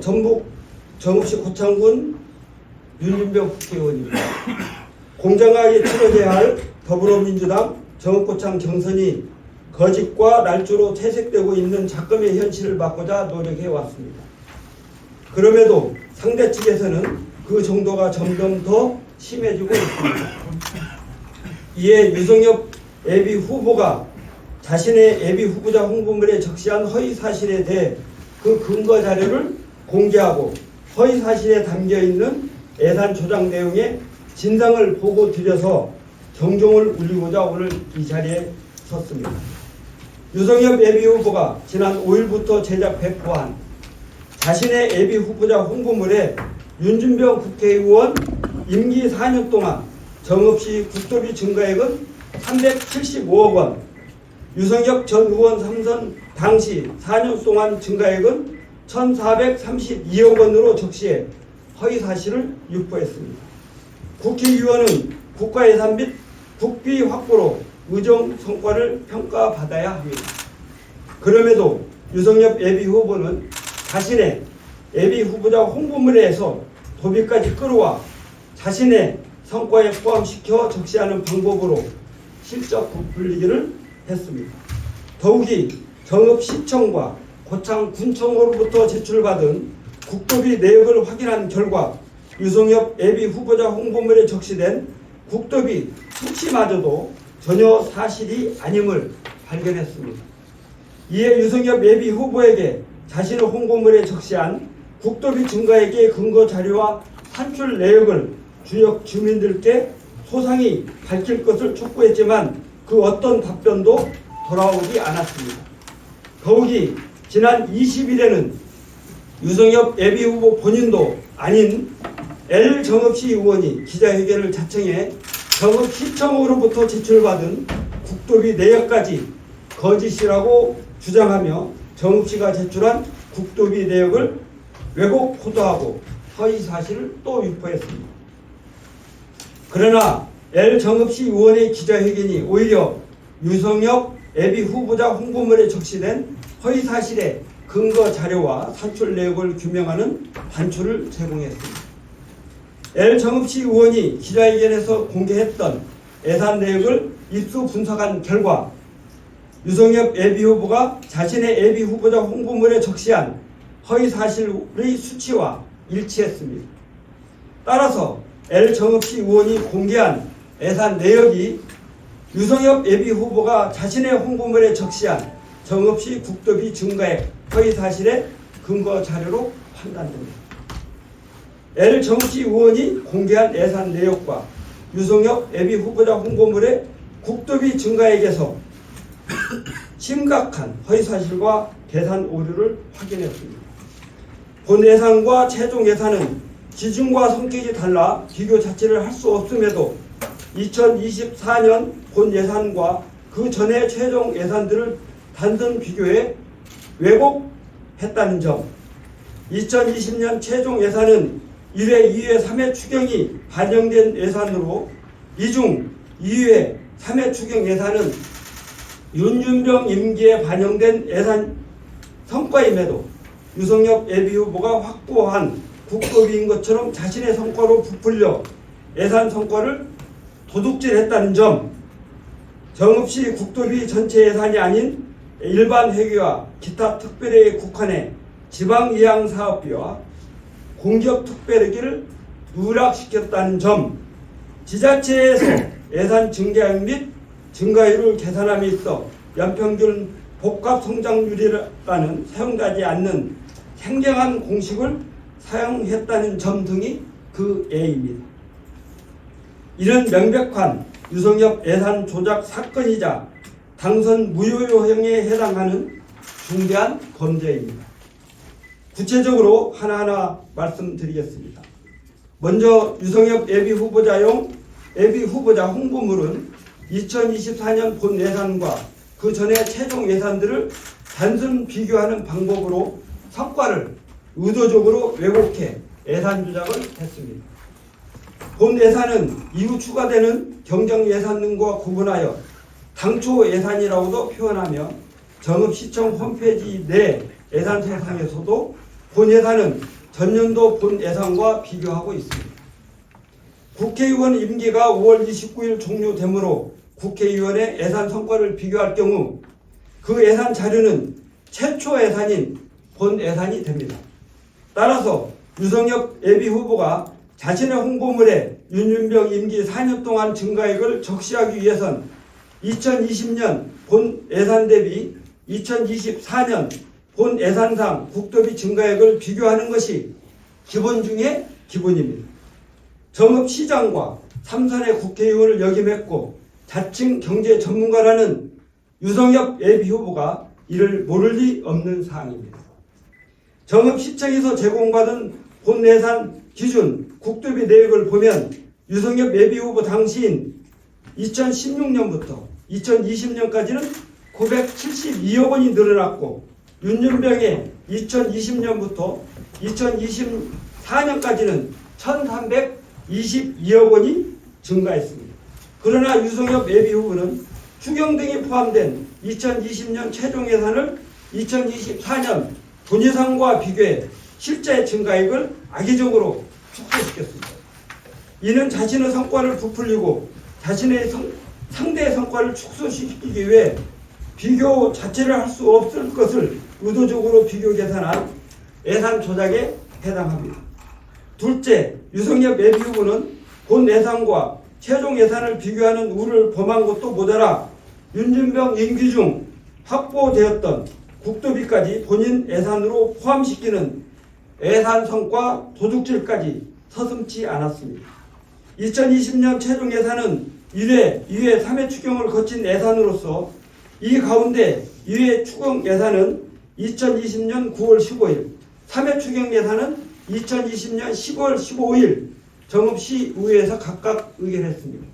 전북 정읍시 고창군 윤준병 국회의원입니다. 공정하게 치러져야 할 더불어민주당 정읍고창 경선이 거짓과 날조로 퇴색되고 있는 작금의 현실을 막고자 노력해 왔습니다. 그럼에도 상대 측에서는 그 정도가 점점 더 심해지고 있습니다. 이에 유성엽 예비 후보가 자신의 예비 후보자 홍보물에 적시한 허위 사실에 대해 그 근거 자료를 공개하고 허위 사실에 담겨있는 예산 조작 내용의 진상을 보고 드려서 경종을 울리고자 오늘 이 자리에 섰습니다. 유성엽 예비 후보가 지난 5일부터 제작 배포한 자신의 예비 후보자 홍보물에 윤준병 국회의원 임기 4년 동안 정읍시 국토비 증가액은 375억 원, 유성엽 전 의원 3선 당시 4년 동안 증가액은 1,432억 원으로 적시해 허위 사실을 유포했습니다. 국회의원은 국가예산 및 국비 확보로 의정 성과를 평가받아야 합니다. 그럼에도 유성엽 예비 후보는 자신의 예비 후보자 홍보물에서 도비까지 끌어와 자신의 성과에 포함시켜 적시하는 방법으로 실적 부풀리기를 했습니다. 더욱이 정읍시청과 고창군청으로부터 제출받은 국토비 내역을 확인한 결과 유성엽 예비 후보자 홍보물에 적시된 국토비 수치마저도 전혀 사실이 아님을 발견했습니다. 이에 유성엽 예비 후보에게 자신의 홍보물에 적시한 국토비 증가액의 근거 자료와 산출 내역을 주역 주민들께 소상히 밝힐 것을 촉구했지만 그 어떤 답변도 돌아오지 않았습니다. 더욱이 지난 20일에는 유성엽 예비 후보 본인도 아닌 L 정읍시 의원이 기자회견을 자청해 정읍시청으로부터 제출받은 국토비 내역까지 거짓이라고 주장하며 정읍시가 제출한 국토비 내역을 왜곡 포도하고 허위 사실을 또 유포했습니다. 그러나 L 정읍시 의원의 기자회견이 오히려 유성엽 예비 후보자 홍보물에 적시된 허위 사실의 근거 자료와 산출 내역을 규명하는 단초를 제공했습니다. L 정읍시 의원이 기자회견에서 공개했던 예산 내역을 입수 분석한 결과 유성엽 예비 후보가 자신의 예비 후보자 홍보물에 적시한 허위 사실의 수치와 일치했습니다. 따라서 L 정읍시 의원이 공개한 예산 내역이 유성엽 예비 후보가 자신의 홍보물에 적시한 정읍시 국토비 증가액 허위 사실의 근거 자료로 판단됩니다. L 정읍시 의원이 공개한 예산 내역과 유성엽 예비 후보자 홍보물의 국토비 증가액에서 심각한 허위 사실과 계산 오류를 확인했습니다. 본 예산과 최종 예산은 기준과 성격이 달라 비교 자체를 할 수 없음에도 2024년 본 예산과 그 전의 최종 예산들을 단순 비교해 왜곡했다는 점, 2020년 최종 예산은 1회, 2회, 3회 추경이 반영된 예산으로 이 중 2회, 3회 추경 예산은 윤준병 임기에 반영된 예산 성과임에도 유성엽 예비 후보가 확보한 국토비인 것처럼 자신의 성과로 부풀려 예산 성과를 도둑질했다는 점, 정읍시 국토비 전체 예산이 아닌 일반 회계와 기타 특별회에 국한해 지방이양사업비와 공격특별회계를 누락시켰다는 점, 지자체에서 예산 증가액 및 증가율을 계산함에 있어 연평균 복합성장률이라는 사용되지 않는 생경한 공식을 사용했다는 점 등이 그 예입니다. 이는 명백한 유성엽 예산 조작 사건이자 당선 무효효형에 해당하는 중대한 범죄입니다. 구체적으로 하나하나 말씀드리겠습니다. 먼저 유성엽 예비 후보자용 예비 후보자 홍보물은 2024년 본 예산과 그 전의 최종 예산들을 단순 비교하는 방법으로 성과를 의도적으로 왜곡해 예산 조작을 했습니다. 본 예산은 이후 추가되는 경정 예산 등과 구분하여 당초 예산이라고도 표현하며 정읍시청 홈페이지 내 예산 세상에서도 본 예산은 전년도 본 예산과 비교하고 있습니다. 국회의원 임기가 5월 29일 종료되므로 국회의원의 예산 성과를 비교할 경우 그 예산 자료는 최초 예산인 본 예산이 됩니다. 따라서 유성엽 예비후보가 자신의 홍보물에 윤준병 임기 4년 동안 증가액을 적시하기 위해선 2020년 본 예산 대비 2024년 본 예산상 국토비 증가액을 비교하는 것이 기본 중에 기본입니다. 정읍시장과 삼선의 국회의원을 역임했고 자칭 경제 전문가라는 유성엽 예비후보가 이를 모를 리 없는 사항입니다. 정읍시청에서 제공받은 본 예산 기준 국토비 내역을 보면 유성엽 예비후보 당시인 2016년부터 2020년까지는 972억 원이 늘어났고 윤준병의 2020년부터 2024년까지는 1322억 원이 증가했습니다. 그러나 유성엽 예비후보는 추경 등이 포함된 2020년 최종 예산을 2024년 본 예산과 비교해 실제 증가액을 악의적으로 축소시켰습니다. 이는 자신의 성과를 부풀리고 자신의 상대의 성과를 축소시키기 위해 비교 자체를 할 수 없을 것을 의도적으로 비교 계산한 예산 조작에 해당합니다. 둘째, 유성엽 예비후보는 본 예산과 최종 예산을 비교하는 우를 범한 것도 모자라 윤준병 임기 중 확보되었던 국토비까지 본인 예산으로 포함시키는 예산 성과 도둑질까지 서슴지 않았습니다. 2020년 최종 예산은 1회, 2회, 3회 추경을 거친 예산으로서 이 가운데 2회 추경 예산은 2020년 9월 15일, 3회 추경 예산은 2020년 10월 15일 정읍시 의회에서 각각 의결했습니다.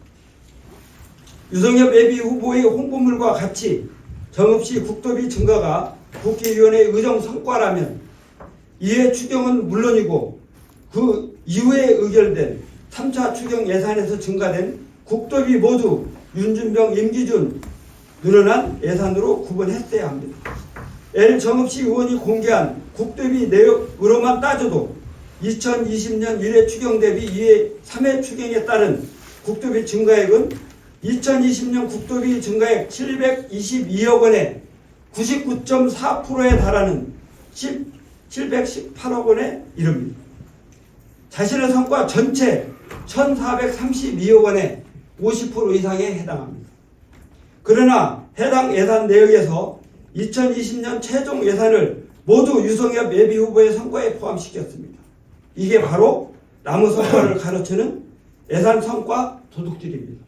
유성엽 예비후보의 홍보물과 같이 정읍시 국토비 증가가 국회의원의 의정 성과라면 2회 추경은 물론이고 그 이후에 의결된 3차 추경 예산에서 증가된 국토비 모두 윤준병 임기 중 늘어난 예산으로 구분했어야 합니다. L 정읍시 의원이 공개한 국토비 내역으로만 따져도 2020년 1회 추경 대비 2회 3회 추경에 따른 국토비 증가액은 2020년 국토비 증가액 722억 원에 99.4%에 달하는 718억 원에 이릅니다. 자신의 성과 전체 1432억 원에 50% 이상에 해당합니다. 그러나 해당 예산 내역에서 2020년 최종 예산을 모두 유성엽 예비후보의 성과에 포함시켰습니다. 이게 바로 나무 성과를 가로채는 예산 성과 도둑질입니다.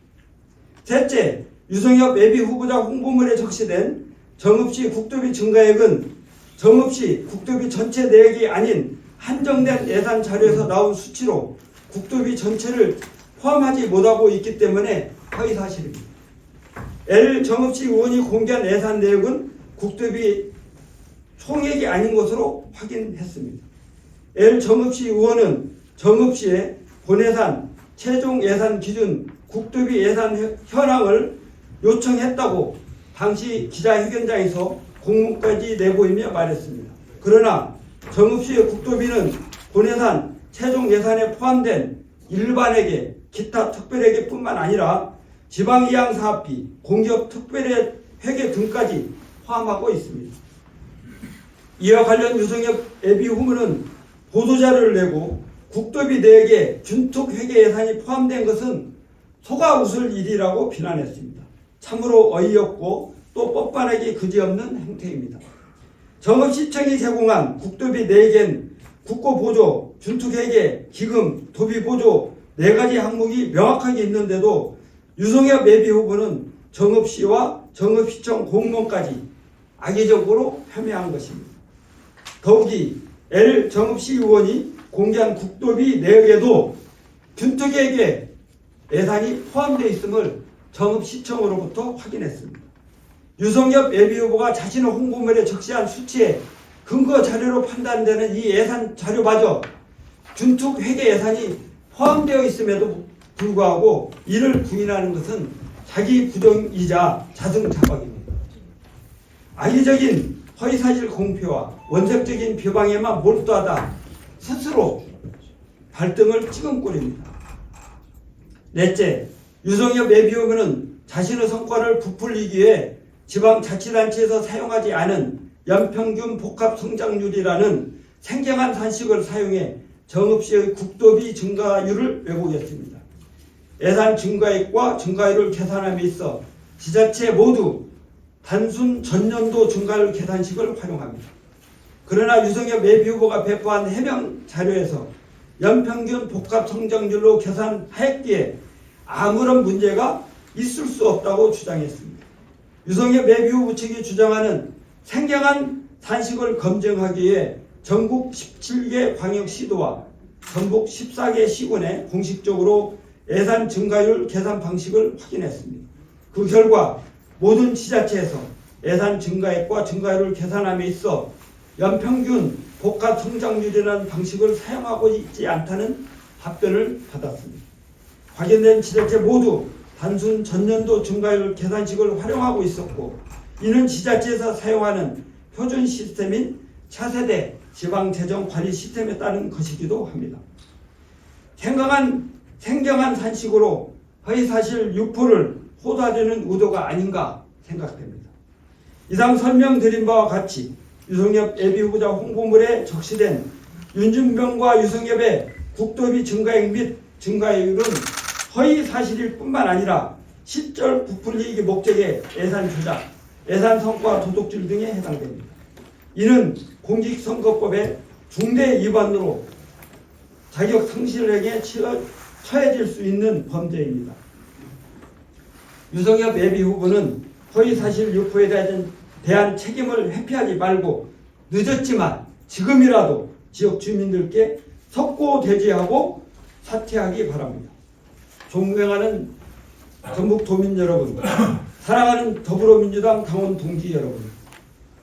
셋째, 유성엽 예비후보자 홍보물에 적시된 정읍시 국토비 증가액은 정읍시 국토비 전체 내역이 아닌 한정된 예산 자료에서 나온 수치로 국토비 전체를 포함하지 못하고 있기 때문에 허위사실입니다. L 정읍시 의원이 공개한 예산 내역은 국토비 총액이 아닌 것으로 확인했습니다. L 정읍시 의원은 정읍시의 본예산, 최종 예산 기준 국토비 예산 현황을 요청했다고 당시 기자회견장에서 공문까지 내보이며 말했습니다. 그러나 정읍시의 국토비는 본예산, 최종 예산에 포함된 일반회계, 기타 특별회계뿐만 아니라 지방이양사업비, 공기업 특별회계 등까지 포함하고 있습니다. 이와 관련 유성엽 예비후보는 보도자료를 내고 국토비 내역에 준특회계 예산이 포함된 것은 속아 웃을 일이라고 비난했습니다. 참으로 어이없고 또 뻔뻔하기 그지없는 행태입니다. 정읍시청이 제공한 국토비 내역엔 국고보조, 준특회계, 기금, 도비보조 4가지 항목이 명확하게 있는데도 유성엽 예비후보는 정읍시와 정읍시청 공무원까지 악의적으로 폄훼한 것입니다. 더욱이 L 정읍시 의원이 공개한 국토비 내역에도 준특회계 예산이 포함되어 있음을 정읍시청으로부터 확인했습니다. 유성엽 예비후보가 자신의 홍보물에 적시한 수치에 근거 자료로 판단되는 이 예산 자료마저 준특회계 예산이 포함되어 있음에도 불구하고 이를 부인하는 것은 자기 부정이자 자승자박입니다. 악의적인 허위사실 공표와 원색적인 비방에만 몰두하다 스스로 발등을 찍은 꼴입니다. 넷째, 유성엽 예비후보는 자신의 성과를 부풀리기 위해 지방자치단체에서 사용하지 않은 연평균 복합성장률이라는 생경한 산식을 사용해 정읍시의 국도비 증가율을 왜곡했습니다. 예산 증가액과 증가율을 계산함에 있어 지자체 모두 단순 전년도 증가율 계산식을 활용합니다. 그러나 유성엽 예비후보가 배포한 해명 자료에서 연평균 복합성장률로 계산하였기에 아무런 문제가 있을 수 없다고 주장했습니다. 유성엽 예비후보 측이 주장하는 생경한 산식을 검증하기 위해 전국 17개 광역시도와 전북 14개 시군에 공식적으로 예산 증가율 계산 방식을 확인했습니다. 그 결과 모든 지자체에서 예산 증가액과 증가율을 계산함에 있어 연평균 복합 성장률이라는 방식을 사용하고 있지 않다는 답변을 받았습니다. 확인된 지자체 모두 단순 전년도 증가율 계산식을 활용하고 있었고, 이는 지자체에서 사용하는 표준 시스템인 차세대 지방재정관리 시스템에 따른 것이기도 합니다. 생경한 산식으로 허위사실 유포를 호도하려는 의도가 아닌가 생각됩니다. 이상 설명드린 바와 같이 유성엽 예비후보자 홍보물에 적시된 윤준병과 유성엽의 국도비 증가액 및 증가율은 허위사실일 뿐만 아니라 실절 부풀리기 목적의 예산 조작, 예산 성과 도둑질 등에 해당됩니다. 이는 공직선거법의 중대 위반으로 자격 상실행위에 처해질 수 있는 범죄입니다. 유성엽 예비후보는 허위사실 유포에 대한 책임을 회피하지 말고 늦었지만 지금이라도 지역 주민들께 석고대죄하고 사퇴하기 바랍니다. 존경하는 전북도민 여러분, 사랑하는 더불어민주당 당원 동지 여러분,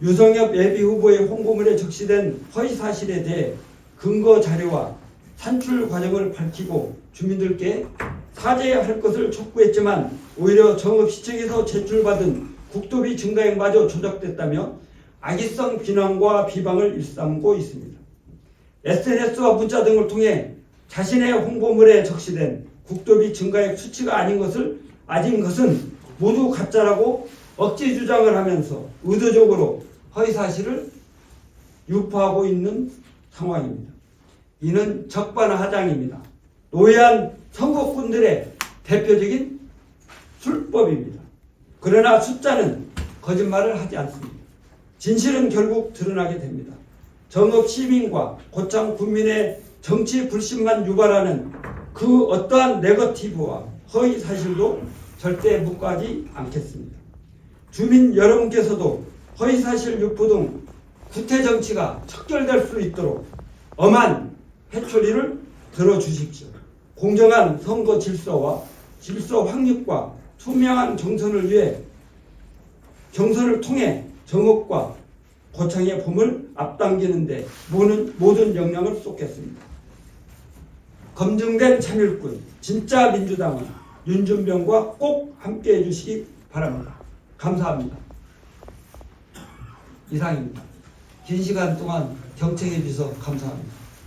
유성엽 예비후보의 홍보물에 적시된 허위사실에 대해 근거 자료와 산출 과정을 밝히고 주민들께 사죄할 것을 촉구했지만 오히려 정읍시청에서 제출받은 국도비 증가액마저 조작됐다며 악의성 비난과 비방을 일삼고 있습니다. SNS와 문자 등을 통해 자신의 홍보물에 적시된 국도비 증가액 수치가 아닌 것은 모두 가짜라고 억지 주장을 하면서 의도적으로 허위사실을 유포하고 있는 상황입니다. 이는 적반하장입니다. 노예한 선거꾼들의 대표적인 술법입니다. 그러나 숫자는 거짓말을 하지 않습니다. 진실은 결국 드러나게 됩니다. 정읍 시민과 고창 군민의 정치 불신만 유발하는 그 어떠한 네거티브와 허위 사실도 절대 묵과하지 않겠습니다. 주민 여러분께서도 허위 사실 유포 등 구태 정치가 척결될 수 있도록 엄한 회초리를 들어주십시오. 공정한 선거 질서와 질서 확립과 투명한 경선을 위해 경선을 통해 정읍과 고창의 봄을 앞당기는 데 모든 역량을 쏟겠습니다. 검증된 참일꾼 진짜 민주당은 윤준병과 꼭 함께해 주시기 바랍니다. 감사합니다. 이상입니다. 긴 시간 동안 경청해 주셔서 감사합니다.